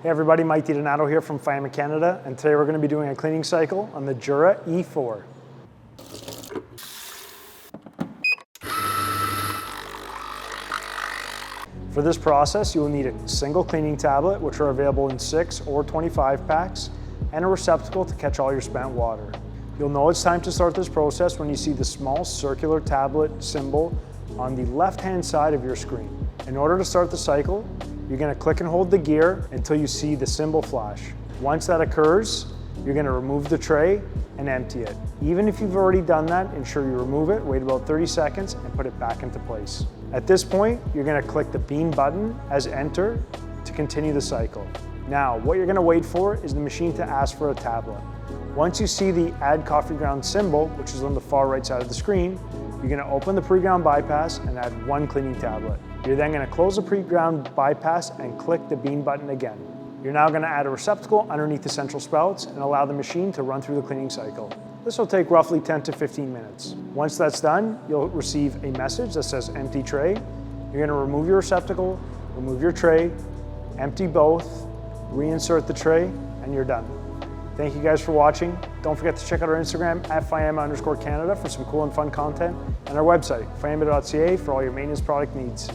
Hey everybody, Mike DiDonato here from Fireman Canada, and today we're going to be doing a cleaning cycle on the Jura E4. For this process, you will need a single cleaning tablet, which are available in 6 or 25 packs, and a receptacle to catch all your spent water. You'll know it's time to start this process when you see the small circular tablet symbol on the left-hand side of your screen. In order to start the cycle, you're going to click and hold the gear until you see the symbol flash. Once that occurs, you're going to remove the tray and empty it. Even if you've already done that, ensure you remove it, wait about 30 seconds, and put it back into place. At this point, you're going to click the bean button as enter to continue the cycle. Now, what you're going to wait for is the machine to ask for a tablet. Once you see the add coffee ground symbol, which is on the far right side of the screen, you're going to open the pre-ground bypass and add one cleaning tablet. You're then going to close the pre-ground bypass and click the bean button again. You're now going to add a receptacle underneath the central spouts and allow the machine to run through the cleaning cycle. This will take roughly 10 to 15 minutes. Once that's done, you'll receive a message that says empty tray. You're going to remove your receptacle, remove your tray, empty both, reinsert the tray, and you're done. Thank you guys for watching. Don't forget to check out our Instagram at @Fiamma_Canada for some cool and fun content, and our website, fiamma.ca, for all your maintenance product needs.